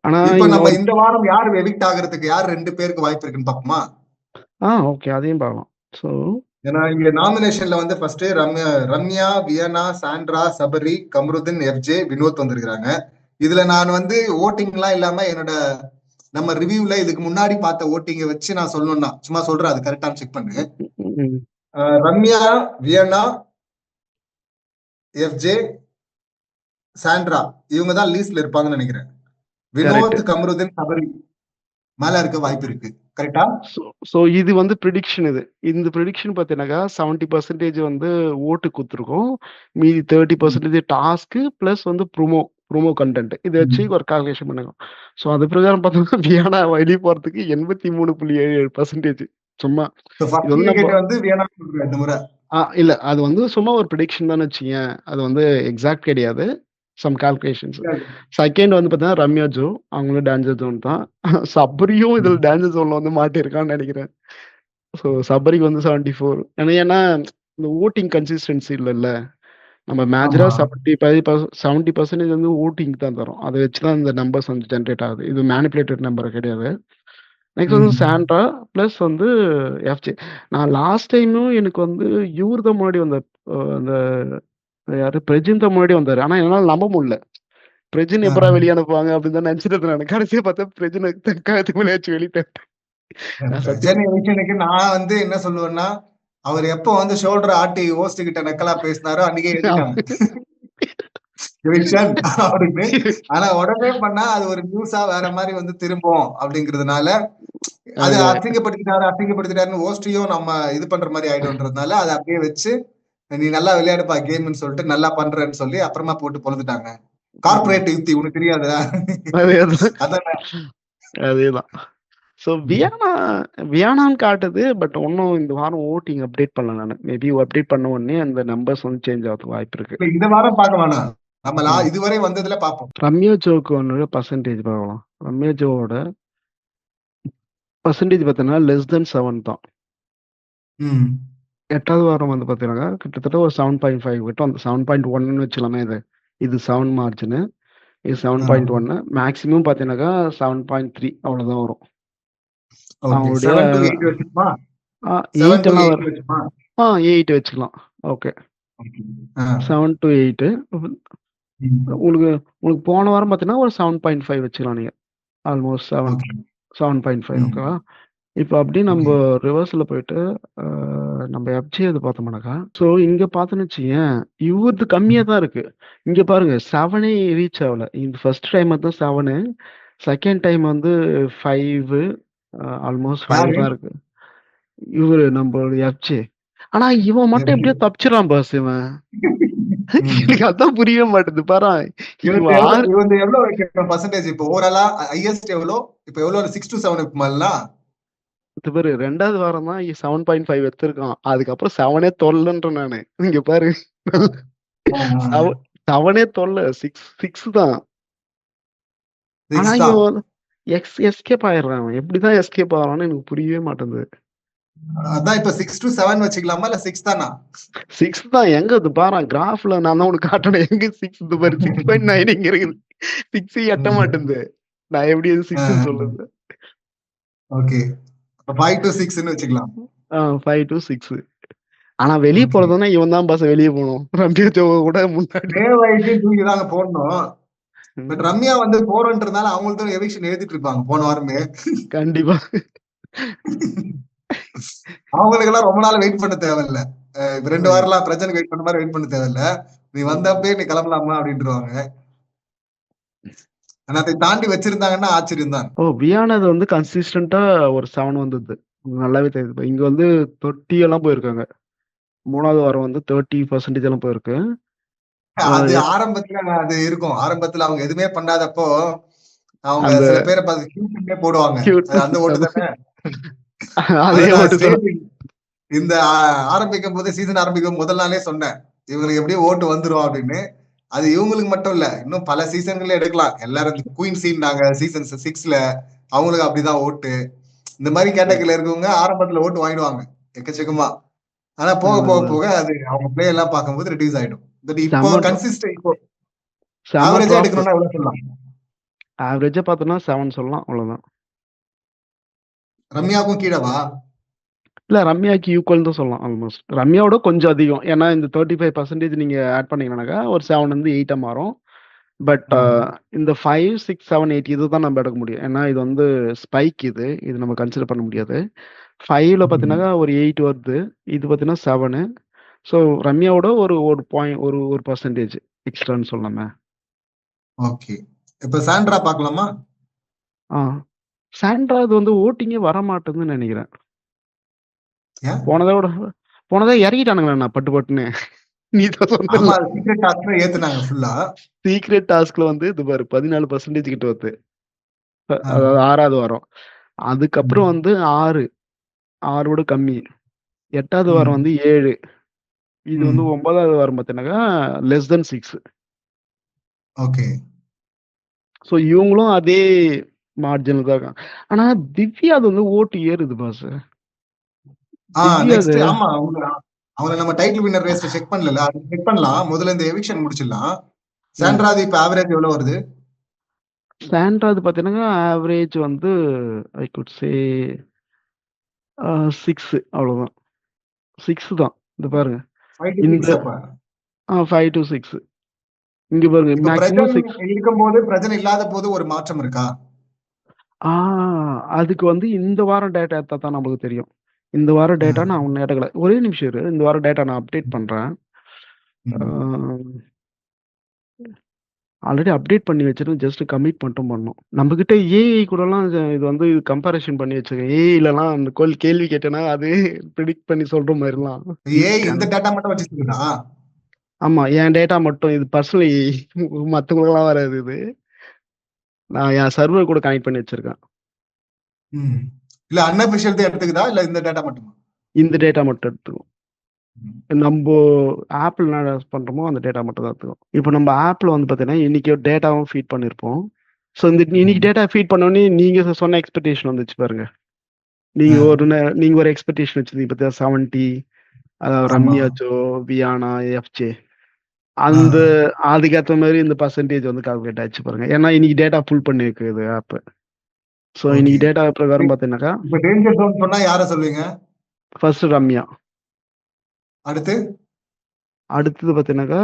ஆனா இப்ப நம்ம இன்னொரு இந்த வாரம் யார் எவிக்ட் ஆகுறதுக்கு யார் 2 பேருக்கு வாய்ப்பு இருக்குன்னு பாப்போமா? ஓகே. அதையும் பார்க்கலாம். ஸோ ஏன்னா இங்க நாமினேஷன்ல வந்து first Ramya, வியனா, Sandra, Sabari, Kamrudeen, FJ, Vinod வந்திருக்காங்க. இதுல நான் வந்து ஓட்டிங் எல்லாம் இல்லாம என்னோட நம்ம ரிவ்யூல இதுக்கு முன்னாடி பார்த்த ஓட்டிங்க வச்சு நான் சொல்லணும்னா சும்மா சொல்றேன், அது கரெக்டான்னு செக் பண்ணு. ம். ரம்யா, வியனா, எஃப்ஜே, சாண்ட்ரா இவங்க தான் லீஸ்ட்ல இருப்பாங்கன்னு நினைக்கிறேன். கரெக்ட். வினோத், கம்ருதீன், சபரி மேல இருக்க வாய்ப்பு இருக்கு. கரெக்டா? ஸோ இது வந்து ப்ரிடிக்ஷன் இது. இந்த ப்ரிடிக்ஷன் பார்த்தீங்கன்னாக்கா 70% வந்து ஓட்டு குடுத்துருக்கோம். மீதி 30% டாஸ்க்கு பிளஸ் வந்து ப்ரோமோ கன்டென்ட். இத வச்சு ஒரு கால்குலேஷன் பண்ணுங்க. ஸோ அது பிரகாரம் பார்த்தோம்னா வியானா வெளிய போறதுக்கு 83.77% சும்மா. இது ஃபர்ஸ்ட் வந்து நம்ப விக்கெட் வந்து வியனா இந்த முறை. இல்ல. அது வந்து சும்மா ஒரு ப்ரிடிக்ஷன் தான்னு வச்சுக்கயேன். அது வந்து எக்ஸாக்ட் கிடையாது. Some calculations. செகண்ட் வந்து பார்த்தீங்கன்னா, ரம்யா ஜோ. அவங்களும் டேஞ்சர் ஜோன் தான். சபரியும் இதுல டேஞ்சர் ஜோன்ல வந்து மாட்டியிருக்கான்னு நெனைக்கிறேன். ஸோ சபரிக்கு வந்து 74. ஏன்னா இந்த வோட்டிங் கன்சிஸ்டன்சி இல்லல்ல. நம்ம மேஜரா ஆமா. 70% வந்து வோட்டிங்க்கு தான் தரோம். அத வச்சு தான் இந்த நம்பர்ஸ் வந்து ஜெனரேட் ஆகுது. இது மேனிபுலேட்டட் நம்பர் கிடையாது. நெக்ஸ்ட் வந்து சாண்ட்ரா பிளஸ் வந்து எஃப்ஜே. நான் லாஸ்ட் டைமும் எனக்கு வந்து இவரு தான் முன்னாடி வந்தார். அந்த யாரு பிரஜின் தான் முன்னாடி வந்தாரு. ஆனா என்னால நம்ப முடியல. பிரஜின் எப்படா வெளிய அனுப்புவாங்க அப்படின்னு தான் நினைச்சிட்டு இருந்தேன் நானு. கடைசியா பார்த்தா பிரஜின கழுத்து மேல வச்சு வெளியிட்டேன். நான் சத்தியம் பிரச்சனை விஷயனுக்கு நான் வந்து என்ன சொல்லுவேன்னா, அவர் எப்ப வந்து ஷோல்டர் ஆட்டி ஹோஸ்ட் கிட்ட நக்கலா பேசினாரோ அன்னைக்கே எழுதிட்டாங்க எவிக்ஷன் அப்படின்னு. ஆனா உடனே பண்ணா அது ஒரு நியூஸா வேற மாதிரி வந்து திரும்பும் அப்படிங்கிறதுனால அது அது அசிங்கப்படுத்திட்டாருன்னு ஹோஸ்டையும் நம்ம இது பண்ற மாதிரி ஆயிடும்ன்றதுனால அதை அப்படியே வச்சு நீ நல்லா விளையாடுப்பா கேம்னு சொல்லிட்டு நல்லா பண்றேன்னு சொல்லி அப்புறமா போட்டு பொழுதுட்டாங்க. கார்பரேட் யுக்தி உனக்கு தெரியாதா? அதேதான். அதான். அதேதான். ஸோ வியானான்னு காட்டுது. பட் இன்னும் இந்த வாரம் வோட்டிங் அப்டேட் பண்ணல நானு. மேபி அப்டேட் பண்ண உடனே அந்த நம்பர்ஸ் வந்து சேஞ்ச் ஆகறதுக்கு வாய்ப்பு இருக்கு. இந்த வாரம் பார்க்க வேணாம், நம்ம ம். இதுவரை வந்ததுல பார்ப்போம். ரம்யா ஜோக்கு ஒன்னு பர்சன்டேஜ் பார்க்கலாம். ரம்யா ஜோவோட பர்சன்டேஜ் பார்த்தீங்கன்னா லெஸ் தென் 7 தான். ம். 8வது வாரம் வந்து பார்த்தீங்கன்னா கிட்டத்தட்ட ஒரு 7.5 கிட்ட வந்து 7.1ன்னு வச்சுக்கலாமே இது. இது 7 மார்ஜினு. இது 7.1. மேக்ஸிமம் பார்த்தீங்கன்னாக்கா 7.3 அவ்வளோதான் வரும். ஓகே. அவங்களுடைய 7 to 8 வச்சுமா? 7 8 to எல்லாம் 8 வரும். வச்சுமா? 8 வச்சுக்கலாம். ஓகே. ஓகே. ஆ. 7 to 8. ம். உங்களுக்கு உங்களுக்கு போன வாரம் பார்த்தீங்கன்னா ஒரு 7.5 வச்சுக்கலாம் நீங்க. Almost 7 okay. 7.5 ம். ஓகேவா? இப்போ அப்படியே ஓகே. நம்ம ரிவர்ஸ்ல போயிட்டு நம்ம எஃப்ஜே இது பார்த்தோம்னாக்கா, ஸோ இங்க பார்த்தோன்னு வச்சுக்கயேன், இவரது கம்மியா தான் இருக்கு. இங்க பாருங்க 7ஏ ரீச் ஆகல. இந்த ஃபர்ஸ்ட் டைம் வந்து 7, செகண்ட் டைம் வந்து 5, ஆல்மோஸ்ட் 5 யாரு? தான் இருக்கு. இவரு நம்மளோட எஃப்ஜே. ஆனா இவன் மட்டும் எஃப்ஜே. எப்படியோ தப்பிச்சிடறான் பாஸ் இவன். ம். எனக்கு அதான் புரியவே மாட்டேங்குது. பாரேன். இவனுக்கு இவன் எவ்வளவு இவன் எவ்வளவு வைக்கணும் பர்சன்டேஜ் இப்போ ஓவராலா? ஹையஸ்ட் எவ்வளோ? இப்போ எவ்வளவு 6 to 7 இருக்குமா? இது பாரு 2வது வாரம் தான் 7.5 எடுத்திருக்கான். அதுக்கப்புறம் 7ஏ தொல்லன்றேன் நானு. இங்க பாரு. 7ஏ தொல்ல. 6 தான். ஆனா 6 தான். இவன் எஸ்கேப் ஆயிடுறான். அவன். எப்படிதான் எஸ்கேப் ஆகுறான்னு எனக்கு புரியவே மாட்டேங்குது. அதான் இப்ப 6 to 7 வச்சுக்கலாமா இல்ல 6 தானா? 6 தான். எங்க இது பாரேன் கிராஃப்ல நான் தான் உனக்கு காட்டணும். எங்க 6 இது பாரு 6.9 இங்க இருக்குது. 6 எட்ட மாட்டேங்குது. நான் எப்படி இது 6ன்னு சொல்றது? ஓகே. 5 to 6ன்னு வச்சுக்கலாம். 5 to 6. ஆனா வெளிய ஓகே. போறதுன்னா இவன் தான் பாஸ் வெளிய போணும். ரம்யா ஜோவ கூட முன்னாடி. டேவ் ஐடி தூக்கி தாங்க போடணும். பட் ம். ரம்யா வந்து போறன்றதுனால அவங்களுக்கு தான் எவிக்ஷன் எழுதிட்டு இருப்பாங்க போன வாரமே. கண்டிப்பா. அவங்களுக்கு எல்லாம் ரொம்ப நாள் வெயிட் பண்ண தேவையில்ல. இப்ப 2 ம். வாரம்லாம் பிரச்சனைக்கு வெயிட் பண்ண மாதிரி வெயிட் பண்ண தேவையில்ல. நீ வந்தப்பே நீ கிளம்பலாமா அப்படின்ட்டுருவாங்க. ஆனா அதை தாண்டி வச்சிருந்தாங்கன்னா ஆச்சரியம் தான். வியானது வந்து கன்சிஸ்டன்ட்டா ஒரு 7 வந்தது. நல்லாவே தெரியுது. இங்க வந்து 30 எல்லாம் போயிருக்காங்க. 3வது வாரம் வந்து 30% எல்லாம் போயிருக்கு. அது எஃப் ஆரம்பத்துல அது இருக்கும். ஆரம்பத்துல அவங்க எதுவுமே பண்ணாதப்போ அவங்க அந்த சில பேரை பார்த்து கியூட்னே போடுவாங்க. கியூட் அது அந்த ஓட்டு தானே. அதே அதை நான் ஓட்டு தான். இந்த ஆரம்பிக்கும் போது சீசன் ஆரம்பிக்கும் முதல் நாளே சொன்னேன். இவங்களுக்கு எப்படியும் ஓட்டு வந்துரும் அப்படின்னு. அது இவங்களுக்கு மட்டும் இல்ல. இன்னும் பல சீசன்களே எடுக்கலாம். எல்லாரும் குயின் சீன்னாங்க சீசன் 6ல. அவங்களுக்கு அப்படிதான் ஓட்டு. இந்த மாதிரி கேட்டகரியில இருக்கவங்க ஆரம்பத்துல ஓட்டு வாங்கிடுவாங்க. எக்கச்சக்கமா. ஆனா போக போக போக அது அவங்க பிளே எல்லாம் பார்க்கும்போது ரெடியூஸ் ஆயிடும். பட் இப்போ செம கன்சிஸ்டன்ட் இப்போ செம ஆவரேஜா ட்ராப். எடுக்கணும்னா எவ்வளவு சொல்லலாம்? ஆவரேஜா பார்த்தோம்னா 7 சொல்லலாம். அவ்வளோதான். ரம்யாவுக்கும் கீழவா? இல்ல ரம்யாக்கு ஈக்குவல் தான் சொல்லலாம் ஆல்மோஸ்ட். ரம்யாவோட கொஞ்சம் அதிகம். ஏன்னா இந்த 35% நீங்க ஆட் பண்ணீங்கன்னாக்கா ஒரு 7 வந்து 8 மாறும். பட் ஆ. இந்த 5, 6, 7, 8 இதுதான் நம்ம எடுக்க முடியும். ஏன்னா இது வந்து ஸ்பைக் இது. இது நம்ம கன்சிடர் பண்ண முடியாது. 5ல ம். பார்த்தீங்கன்னாக்கா ஒரு 8 வருது. இது பார்த்தீங்கன்னா 7. ஸோ ரம்யாவோட ஒரு ஒரு பாயிண்ட் ஒரு பர்சன்டேஜ் எக்ஸ்ட்ரான்னு சொல்லலாமே. ஓகே. இப்ப சாண்ட்ரா பார்க்கலாமா? ஆ. சாண்ட்ரா இது வந்து ஓட்டிங்கே வரமாட்டேங்குதுன்னு நெனைக்கிறேன். ஏன்? போனதா இறக்கிட்டானுங்களேண்ணா பட்டு பட்டுன்னு. நீ தான் ஆமா, சொன்னல்ல. அது சீக்ரெட் டாஸ்க்ல ஏத்துனாங்க ஃபுல்லா. சீக்ரெட் டாஸ்க்ல வந்து இது பாரு 14% கிட்ட வருது. ஆ. அதாவது 6வது வாரம். அதுக்கப்புறம் ம். வந்து 6, 6 கம்மி. 8வது வாரம் ம். வந்து 7. இது வந்து ம். 9வது வாரம் பார்த்தீங்கன்னாக்கா லெஸ் தென் 6. ஓகே. ஸோ இவங்களும் அதே மார்ஜின்ல தான் இருக்காங்க. ஆனா திவ்யா அது வந்து ஓட்டு ஏறுது பாஸ். திவ்யா நெக்ஸ்ட் அது ஆமா. அவங்கள நம்ம டைட்டில் வின்னர் ரேஸ்ல செக் பண்ணல. அது செக் பண்ணலாம். முதல்ல இந்த எவிக்ஷன் முடிச்சிடலாம். ம். சாண்ட்ராது இப்ப ஆவரேஜ் எவ்வளவு வருது? சாண்ட்ராது பார்த்தீங்கன்னா ஆவரேஜ் வந்து ஐ குட் சே 6 அவ்வளோதான். 6 தான். இந்த பாருங்க. 5 to இந்த 6 அப்ப. 5 to 6. இங்க பாருங்க இப்ப மேக்ஸிமம் 6. இருக்கும்போது பிரச்சனை இல்லாத போது ஒரு மாற்றம் இருக்கா? ஆ அதுக்கு வந்து இந்த வாரம் டேட்டா எடுத்தா தான் நமக்கு தெரியும். இந்த வாரம் ஆ. டேட்டா நான் ஒண்ணும் எடுக்கல. ஒரே நிமிஷம் இரு. இந்த வாரம் டேட்டா நான் அப்டேட் பண்றேன். ஆ ம். ஆல்ரெடி அப்டேட் பண்ணி வச்சிருக்கேன். ஜஸ்ட் கமிட் மட்டும் பண்ணணும். நம்மகிட்ட ஏஐ கூடலாம் இது வந்து கம்பேரிசன் பண்ணி வச்சிருக்கேன். ஏஐலலாம் அந்த கேள்வி கேட்டேன்னா, அது பிரெடிக்ட் பண்ணி சொல்ற மாரிலாம். இந்த டேட்டா மட்டும் வச்சு சொல்லுதா? ஆமா. என் டேட்டா மட்டும் இது பர்சனல் ஏஐ. மத்தவங்களுக்கெல்லாம் வராது இது. நான் என் சர்வர் கூட கனெக்ட் பண்ணி வச்சிருக்கேன். ம். இல்ல அன்அபிஷியல் தான் எடுத்துக்குதா? இல்ல இந்த டேட்டா மட்டுமா? இந்த டேட்டா மட்டும் எடுத்துக்கும். ம். நம்போ ஆப்ல என்ன பண்றோமோ அந்த டேட்டா மட்டும் தான் எடுத்துக்கும். இப்போ நம்ம ஆப்ல வந்து பார்த்தீங்கன்னா, இன்னைக்கு டேட்டாவும் ஃபீட் பண்ணியிருப்போம். ஸோ இந்த இன்னைக்கு ம். டேட்டா ஃபீட் பண்ணோனே நீங்க சொன்ன எக்ஸ்பெக்டேஷன் வந்துச்சு பாருங்க. ஆ. நீங்க ஒரு எக்ஸ்பெக்டேஷன் வச்சிருந்தீங்க பார்த்தீயா 70 ஆமா. ரம்யாச்சோ, வியானா, எஃப்ஜே ஆ. அந்த அதுக்கேத்த மாரி இந்த பெர்சன்டேஜ் வந்து கால்குலேட் ஆயிடுச்சு பாருங்க. ஏன்னா இன்னைக்கு டேட்டா புல் பண்ணியிருக்குது ஆப். So okay. இன்னைக்கு டேட்டா பிரகாரம் பார்த்தீங்கன்னாக்கா, இப்ப டேஞ்சர் ஜோன் சொன்னா யார சொல்லுவீங்க? ஃபர்ஸ்ட் ரம்யா. அடுத்து? அடுத்தது பார்த்தீங்கன்னாக்கா,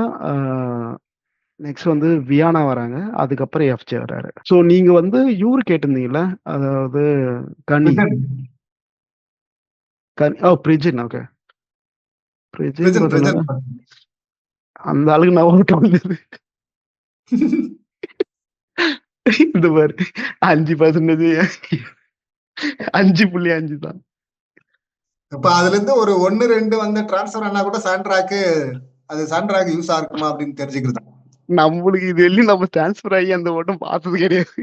நெக்ஸ்ட் வந்து வியானா வராங்க. அதுக்கப்புறம் எஃப்ஜே வராரு. ஸோ நீங்க வந்து இவரு கேட்டிருந்தீங்கல்ல, அதாவது கனி. பிரிஜன். பிரிஜின். ஓகே. பிரிஜின் பிரிஜன் பிரிஜன். பார்த்தீங்கன்னா, அந்த ஆளுக்கு நான் ஓட்ட வந்தது. இந்த பாரு 5% 5.5 தான். இப்ப அதுல இருந்து ஒரு 1, 2 வந்து டிரான்ஸ்ஃபர் ஆனா கூட சாண்ட்ராக்கு அது சாண்ட்ராக்கு யூஸ் ஆகுமா அப்படின்னு தெரிஞ்சுக்கிறது. நம்மளுக்கு இது வரையும் நம்ம ட்ரான்ஸ்ஃபர் ஆகி அந்த ஓட்டம் பார்த்தது கிடையாது.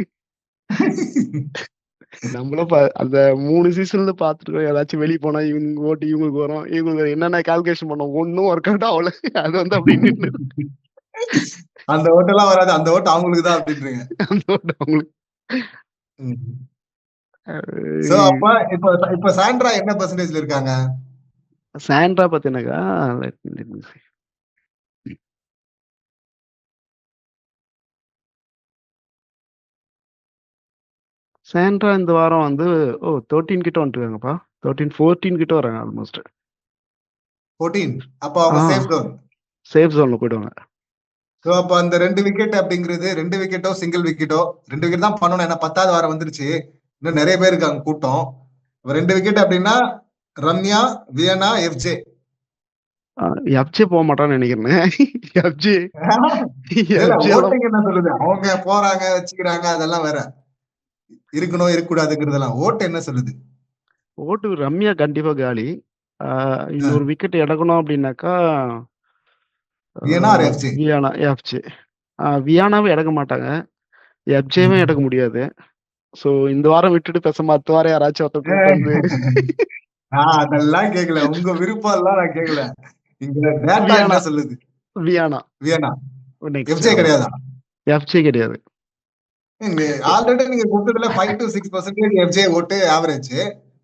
நம்மளும் அந்த 3 சீசன்ல பார்த்துருக்கோம். ஏதாச்சும் வெளிய போனா இவங்க ஓட்டு இவங்களுக்கு வரும். இவங்களுக்கு என்னென்ன கால்குலேஷன் பண்ணோம். ஒண்ணும் ஒர்க் அவுட் ஆகல. அது வந்து அப்படி நின்னு அந்த ஓட்டெல்லாம் வராது. அந்த ஓட்டு அவங்களுக்கு தான் அப்படின்றீங்க. அந்த ஓட்டு அவங்களுக்கு. ம். சோ அஹ் அப்ப இப்ப இப்ப சாண்ட்ரா என்ன பெர்சன்டேஜ்ல இருக்காங்க? சாண்ட்ரா பார்த்தீங்கன்னாக்கா, let me see. சாண்ட்ரா இந்த வாரம் வந்து 13 கிட்ட வந்துருக்காங்கப்பா. 13, 14 கிட்ட வராங்க ஆல்மோஸ்ட். 14. அப்ப ஆ அவங்க சேஃப் ஜோன். சேஃப் ஜோன்ல போயிடுவாங்க. சோ அப்ப அந்த 2 விக்கெட் அப்படிங்கிறது 2 விக்கெட்டோ சிங்கிள் விக்கெட்டோ 2 விக்கெட் தான் பண்ணணும். ஏன்னா 10வது வாரம் வந்துருச்சு. இன்னும் நிறைய பேர் இருக்காங்க கூட்டம். 2 விக்கெட் அப்படின்னா ரம்யா, வியனா, எஃப்ஜே. எஃப்ஜே போக மாட்டான்னு நினைக்கிறேன். எஃப்ஜே இல்ல எஃப்ஜே எல்லாம் ஓட்டிங் என்ன சொல்லுது? அவங்க போறாங்க வச்சுக்கிறாங்க அதெல்லாம் வேற. இருக்கணும் இருக்கக்கூடாதுங்கிறதெல்லாம் ஓட்டு என்ன சொல்லுது? ஓட்டு ரம்யா கண்டிப்பா காலி. அஹ், இன்னொரு விக்கெட் எடுக்கணும் அப்படின்னாக்கா, வியனா ஆர் எஃப்ஜே? வியானா எஃப்ஜே. வியானாவும் எடுக்க மாட்டாங்க. எஃப்ஜேவும் எடுக்க முடியாது. ஸோ இந்த வாரம் விட்டுட்டு பேசாம அடுத்த வாரம் யாராச்சும் ஒருத்தர் கூப்பிட்டு வந்து நான் அதெல்லாம் கேட்கல. உங்க விருப்பம் எல்லாம் நான் கேட்கல. இங்க டேட்டா என்ன வியானா சொல்லுது? வியானா வியனா. நெக்ஸ்ட் எஃப்ஜே அவ்வளோதான். கிடையாதா? எஃப்ஜே கிடையாது. ஆல்ரெடி நீங்க கொடுத்ததுல 5 to 6% எஃப்ஜே ஓட்டு ஆவரேஜ்.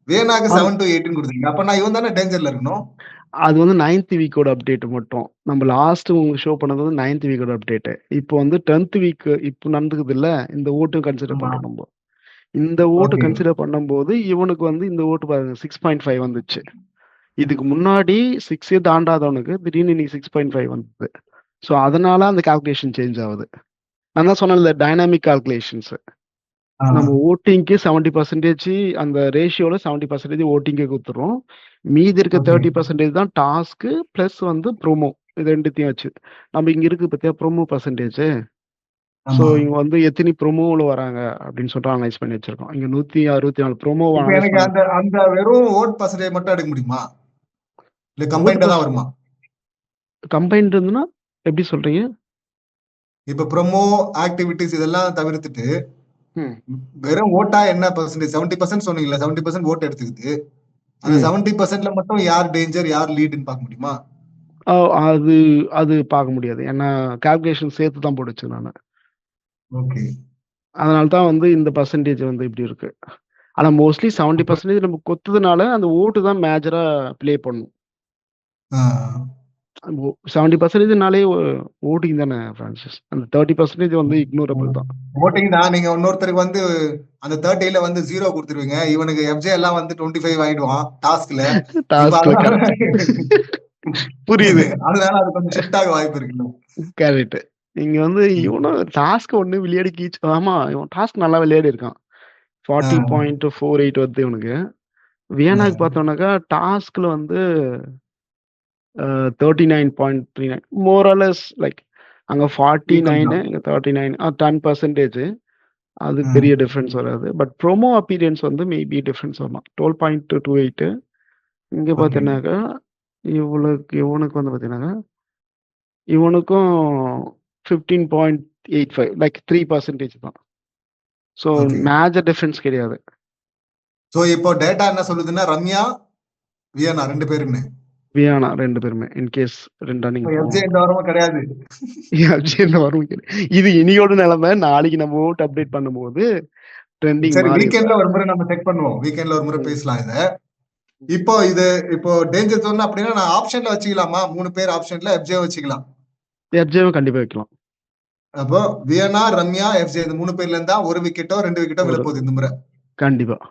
வியனாக்கு ஆம். 7 to 8 கொடுத்தீங்க. அப்ப நான் இவன் தானே டேஞ்சர்ல இருக்கணும். அது வந்து 9th வீக்கோட அப்டேட் மட்டும். நம்ம லாஸ்ட் உங்களுக்கு ஷோ பண்ணது வந்து 9th வீக்கோட அப்டேட். இப்போ வந்து 10th வீக் இப்போ நடந்துக்குதுல்ல, இந்த ஓட்டும் கன்சிடர் ஆமா. பண்றோம் நம்ம. இந்த ஓட்டு ஓகே. கன்சிடர் பண்ணும்போது இவனுக்கு வந்து இந்த ஓட்டு பாருங்க 6.5 வந்துச்சு. இதுக்கு முன்னாடி 6 தாண்டாதவனுக்கு திடீர்னு இன்னைக்கு 6.5 வந்தது. ஸோ அதனால அந்த கால்குலேஷன் சேஞ்ச் ஆகுது. நான் தான் சொன்னேன்ல டைனாமிக் கால்குலேஷன்ஸ். ஆ. நம்ம ஓட்டிங்க்கு 70% அந்த ரேஷியோல 70% ஓட்டிங்கே குடுத்துறோம். மீதி இருக்க ஓகே. 30% தான் டாஸ்க்கு பிளஸ் வந்து ப்ரோமோ. இது 2த்தையும் வச்சு. நம்ம இங்க இருக்கு பாத்தியா ப்ரோமோ பெர்சன்டேஜ். ஸோ ஆமா. இங்க வந்து எத்தனை ப்ரோமோல வராங்க அப்படின்னு சொல்லிட்டு அனலைஸ் பண்ணி வச்சிருக்கோம். இங்க 164 ப்ரோமோ இப்ப அனலைஸ் எனக்கு பண்ணி அந்த அந்த வெறும் ஓட் பர்சன்டேஜ் மட்டும் எடுக்க முடியுமா? இல்ல ஓட்டு கம்பைன்டா தான் வருமா? கம்பைன்ட் இருந்துன்னா எப்படி சொல்றீங்க? இப்ப ப்ரோமோ, ஆக்டிவிட்டீஸ் இதெல்லாம் தவிர்த்துட்டு, ம். வெறும் ஓட்டா என்ன பெர்சன்டேஜ்? 70% சொன்னீங்கல்ல, 70% ஓட்டு எடுத்துக்கிட்டு, அந்த ம். 70%ல மட்டும் யார் டேஞ்சர், யார் லீடுன்னு பார்க்க முடியுமா? அது அது பார்க்க முடியாது. ஏன்னா கால்குலேஷன் சேர்த்து தான் போட்டு வச்சேன் நானு. ஓகே. அதனால தான் வந்து இந்த பெர்சன்டேஜ் வந்து இப்படி இருக்கு. ஆனா மோஸ்ட்லி அப்ப 70% நம்ம கொத்துதுனால அந்த ஓட்டு தான் மேஜரா ப்ளே பண்ணும். ஆ. 70%னாலே ஓட்டிங் தானே பிரான்சிஸ். அந்த 30% வந்து இக்னோரபிள் தான். ஓட்டிங் தான். நீங்க இன்னொருத்தருக்கு வந்து அந்த 30ல வந்து 0 குடுத்துருவீங்க. இவனுக்கு எஃப்ஜே எல்லாம் வந்து 25 வாங்கிடுவான் டாஸ்க்ல. இப்ப டாஸ்க்ல அதனால கரெக்ட். புரியுது. அதனால அது கொஞ்சம் ஷிஃப்ட் ஆக வாய்ப்பு இருக்குல்ல. கரெக்ட். இங்க வந்து இவனும் டாஸ்க் ஒண்ணு விளையாடி கீச் ஆமா இவன் டாஸ்க் நல்லா விளையாடி இருக்கான். ஆ, 40.48 வருது இவனுக்கு. ஆ. வியனாக்கு பார்த்தோம்னாக்கா டாஸ்க்ல வந்து 39.39 மோர் ஆர் லெஸ் லைக் அங்க ஈக்குவல் 49 தான். இங்க 39 10%. அது ஆ. பெரிய டிஃபரன்ஸ் வராது. பட் ப்ரோமோ அப்பியரன்ஸ் வந்து மேபி டிஃபரன்ஸ் வரலாம். 12.28 இங்க ஓகே. பார்த்தீங்கன்னாக்கா, இவனுக்கு வந்து பார்த்தீங்கன்னாக்கா, இவனுக்கும் 15.85 லைக் 3% தான். So okay. மேஜர் டிஃபரன்ஸ் கிடையாது. சோ இப்போ டேட்டா என்ன சொல்லுதுன்னா, ரம்யா, வியன்னா 2 பேருமே. வியானா 2 பேருமே. இன்கேஸ் 2 நீங்க எஃப்ஜே போகணும். எந்த வாரமும் கிடையாது. இந்த வரும் இது இனியோட நிலைமை. நாளைக்கு நம்ம ஓட் அப்டேட் பண்ணும்போது ட்ரெண்டிங் சரி, மாறிடும். வீக்கெண்ட்ல ஒரு முறை நம்ம செக் பண்ணுவோம். வீக்கெண்ட்ல ஒரு முறை ம். பேசலாம் இத. இப்போ இப்போ டேஞ்சர் ஜோன் அப்படின்னா நான் ஆப்ஷன்ல வச்சுக்கலாமா? 3 பேர் ஆப்ஷன்ல எஃப்ஜே வச்சுக்கலாம். எஃப்ஜேவும் கண்டிப்பா வைக்கலாம். அப்போ வியன்னா, ரம்யா, எஃப்ஜே இந்த 3 பேர்ல இருந்தா 1 விக்கெட்டோ 2 விக்கெட்டோ ஒரு விழப்போகுது இந்த முறை. கண்டிப்பா.